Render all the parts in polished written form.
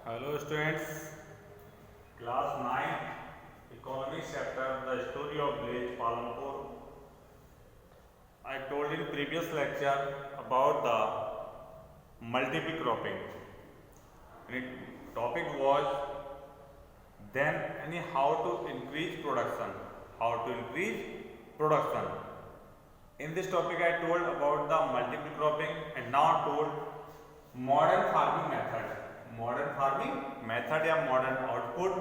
Hello students, class 9 economics chapter the story of village Palampur. I told in previous lecture about the multiple cropping. And topic was then how to increase production. How to increase production. In this topic I told about the multiple cropping and now told modern farming method. Modern farming method या modern output.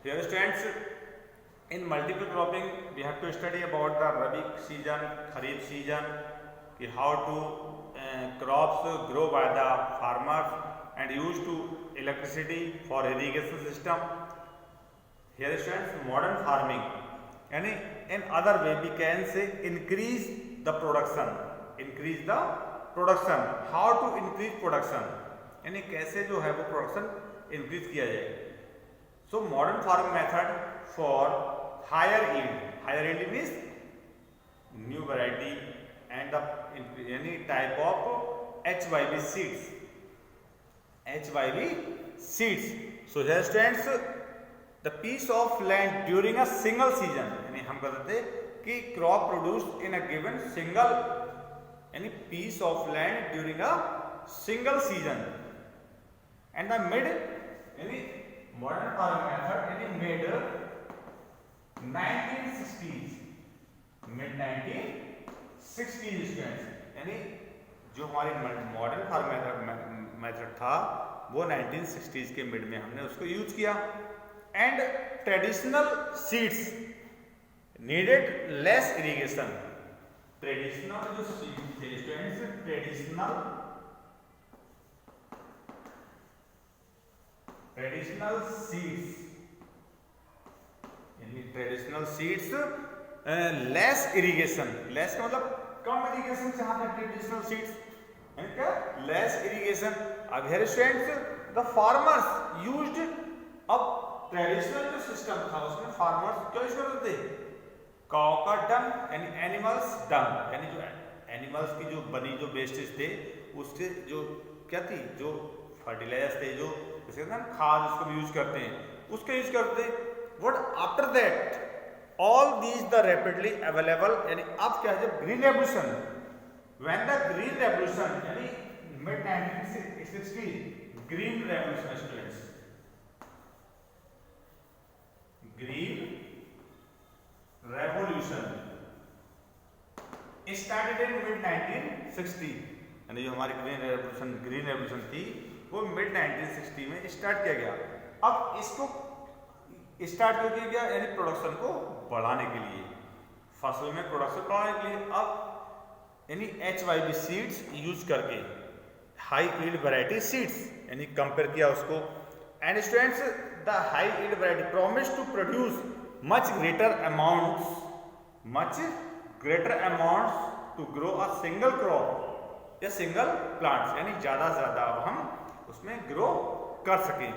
Here students, in multiple cropping we have to study about the rabi season, kharif season, how to crops grow by the farmers and used to electricity for irrigation system. Here students, modern farming यानी in other way we can say increase the production. Increase the production. How to increase production यानी कैसे जो है वो production increase किया जाए. So modern farming method for higher yield. Higher yield means new variety and the यानी type of HYV seeds. HYV seeds. So here students the piece of land during a single season यानी हम कहते थे कि crop produced in a given single any piece of land during a single season and the mid any modern farming method any mid 1960s mid 1960s students यानी जो हमारी modern farming method था वो 1960s के mid में हमने उसको use किया. And traditional seeds needed less irrigation. Traditional जो सीड्स थे स्टूडेंट्स, ट्रेडिशनल सीड्स यानी traditional seeds less irrigation. Less का मतलब कम इरिगेशन से हाँ ट्रेडिशनल सीड्स यानी क्या लेस इरिगेशन. अब here students the farmers used. अब ट्रेडिशनल जो सिस्टम था उसमें फार्मर्स क्या यूज करते थे? काउ का डंग यानी एनिमल्स डंग यानी जो एनिमल्स की जो बनी जो वेस्टेज थे उससे जो क्या थी जो फर्टिलाइजर्स थे जो जैसे ना खाद उसको यूज करते हैं उसका यूज करते. What after that all these the rapidly available यानी अब क्या है जब green revolution when the green revolution यानी mid 1960 green revolution students green revolution started in mid 1960 यानी जो हमारी ग्रीन रेवोल्यूशन थी वो मिड 1960 में स्टार्ट किया गया. अब इसको स्टार्ट क्यों किया गया? यानी प्रोडक्शन को बढ़ाने के लिए, फसल में प्रोडक्शन बढ़ाने के लिए. अब यानी HYV सीड्स यूज करके हाई यील्ड वैरायटी सीड्स यानी कंपेयर किया उसको. And students the high yield variety promise to produce much greater amounts to grow a single crop या single plants यानी ज़्यादा से ज़्यादा अब हम उसमें ग्रो कर सकें.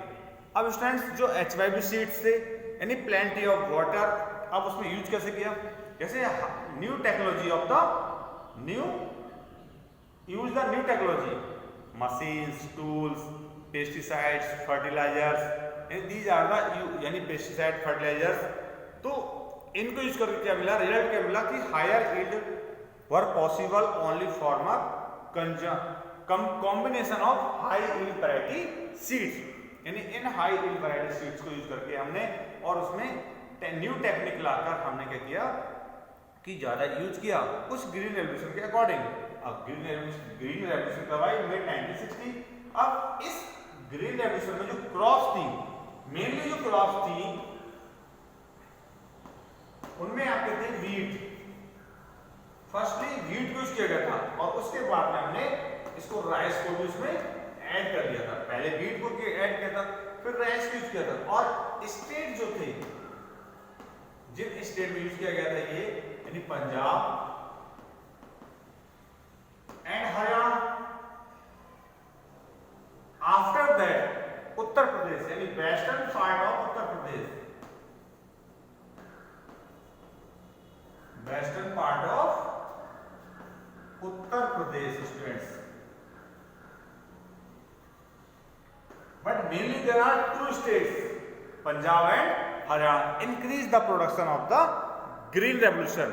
अब स्टूडेंट्स जो HYV सीड्स थे यानी प्लेंटी ऑफ वाटर अब उसमें यूज कैसे किया? जैसे new technology of the new technology machines tools pesticides fertilisers these are the यानी पेस्टिसाइड फर्टिलाइजर्स. तो इनको यूज करके क्या मिला? रिजल्ट क्या मिला कि higher yield were possible only for combination of high yield variety seeds यानी इन हाई यील्ड वैरायटी सीड्स को यूज करके हमने और उसमें न्यू टेक्निक लाकर हमने क्या किया कि ज्यादा यूज किया उस ग्रीन रेवोल्यूशन के अकॉर्डिंग. अब ग्रीन रेवोल्यूशन कब आई? मिड 1960. अब इस ग्रीन रेवोल्यूशन में जो क्रॉप्स थी मेनली जो क्रॉप्स थी उनमें आप कहते हैं वीट. फर्स्टली वीट को यूज किया गया था और उसके बाद में हमने इसको राइस को भी उसमें ऐड कर दिया था. पहले वीट को ऐड किया था फिर राइस को यूज किया था. और स्टेट जो थे जिन स्टेट में यूज किया गया था ये यानी Punjab and Haryana. After that Uttar Pradesh यानी western part of Uttar Pradesh western part of Uttar Pradesh students mainly there are two states, Punjab and Haryana, increase the production of the green revolution.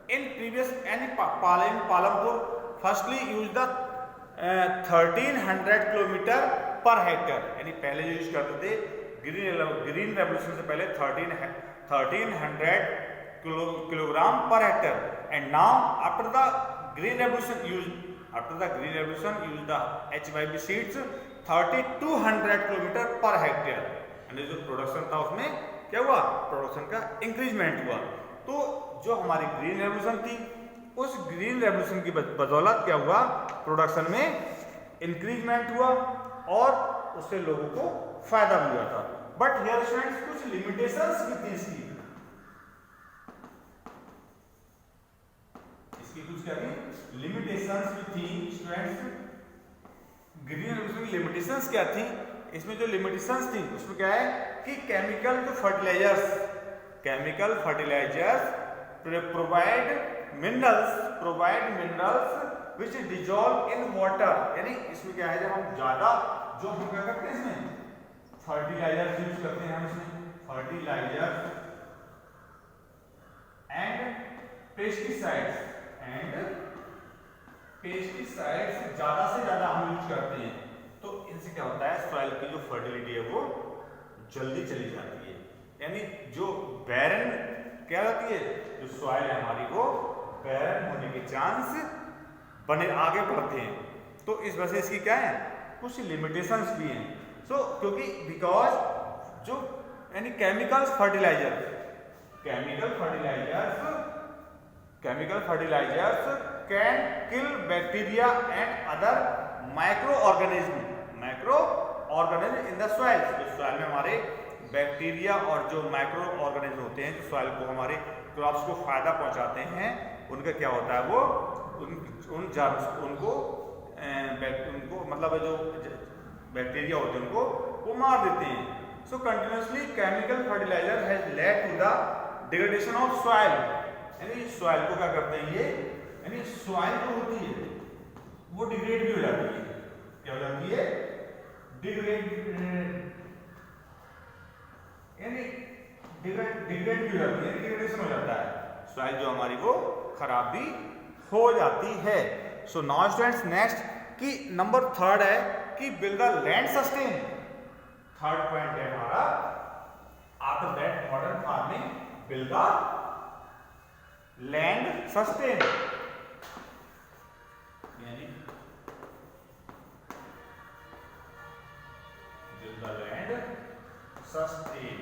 In previous Palampur firstly used the 1300 kilometre per hectare, यानी पहले जो use करते थे green revolution से पहले 1300 kilogram per hectare, and now after the green revolution use the HYP seeds 3200 kilometre per hectare, यानी जो production था उसमें क्या हुआ, प्रोडक्शन का इंक्रीजमेंट हुआ। तो जो हमारी ग्रीन रेवोल्यूशन थी उस ग्रीन रेवोल्यूशन की बदौलत क्या हुआ, प्रोडक्शन में इंक्रीजमेंट हुआ और उससे लोगों को फायदा भी हुआ था। बट हियर स्टूडेंट्स कुछ लिमिटेशंस भी थी इसकी कुछ क्या थी, लिमिटेशंस भी थी स्टूडेंट्स। ग्रीन रेवोल्यूशन की लिमिटेशंस क्या थी, इसमें जो लिमिटेशंस थी उसमें क्या है कि chemical fertilisers provide minerals which dissolve in water, यानी इसमें क्या है, जब हम ज्यादा जो हम क्या करते हैं इसमें फर्टिलाइजर्स यूज करते हैं, हम इसमें फर्टिलाइजर्स एंड पेस्टिसाइड्स ज्यादा से ज्यादा हम यूज करते हैं, तो इनसे क्या होता है, सॉइल की जो फर्टिलिटी है वो जल्दी चली जाती है, यानी जो बैरन क्या रहती है, जो सॉइल है हमारी वो बैरन होने के चांस बने आगे बढ़ते हैं। तो इस वजह से इसकी क्या है, कुछ लिमिटेशंस भी हैं। सो क्योंकि बिकॉज जो यानी chemical fertilisers can kill bacteria and other micro organism in the soil. जो सॉइल में हमारे बैक्टीरिया और जो माइक्रो ऑर्गेनिज्म होते हैं, जो सॉइल को हमारे क्रॉप्स को फायदा पहुंचाते हैं, उनका क्या होता है, वो उनको मतलब जो बैक्टीरिया होते हैं उनको वो मार देते हैं। So continuously chemical fertiliser has led to the degradation of soil, यानी सॉइल को क्या करते हैं ये, यानी सॉइल जो होती है वो डिग्रेड भी हो जाती है, क्या हो जाती है, डिग्रेड भी हो जाती है, डिग्रेडेशन हो जाता है, सॉइल जो हमारी वो खराब भी हो जाती है। सो नाउ स्टूडेंट्स नेक्स्ट कि नंबर 3 है कि build the land sustain. Third point है हमारा, after that modern farming build the land sustain, यानी build the land sustain.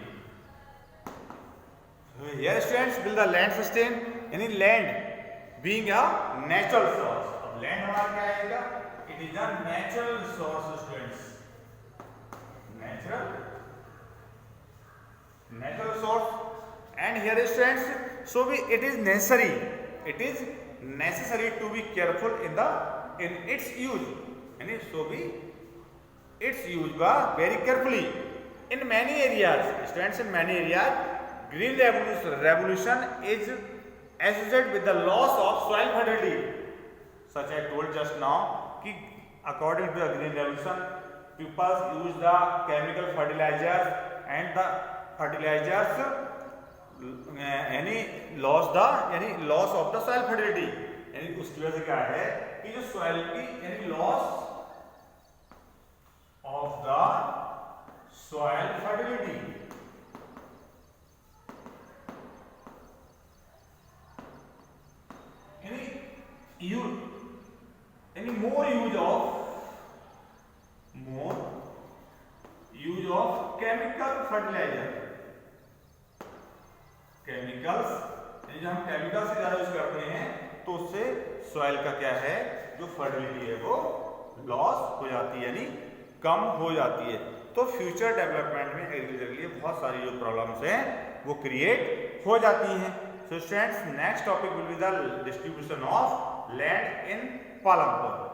Here students build the land sustain, यानी land being a natural source। अब land हमारा क्या आएगा, it is a natural source students, natural source, and here students so it is necessary to be careful in its use, यानी its use very carefully in many areas students, in many areas green revolution is associated with the loss of soil fertility, such I told just now कि according to the green revolution people use the chemical fertilizers and the fertilizers यानी loss of the soil fertility, यानी उसकी वजह से क्या है कि जो soil की यानी loss of the soil fertility, यानी more use of chemical fertilizer, chemicals यानी जो हम केमिकल से ज्यादा यूज करते हैं तो उससे सॉइल का क्या है, जो फर्टिलिटी है वो लॉस हो जाती है, यानी कम हो जाती है। तो फ्यूचर डेवलपमेंट में एग्रीकल्चर के लिए बहुत सारी जो प्रॉब्लम्स हैं वो क्रिएट हो जाती हैं। So students, next topic will be the distribution of land in Palampur.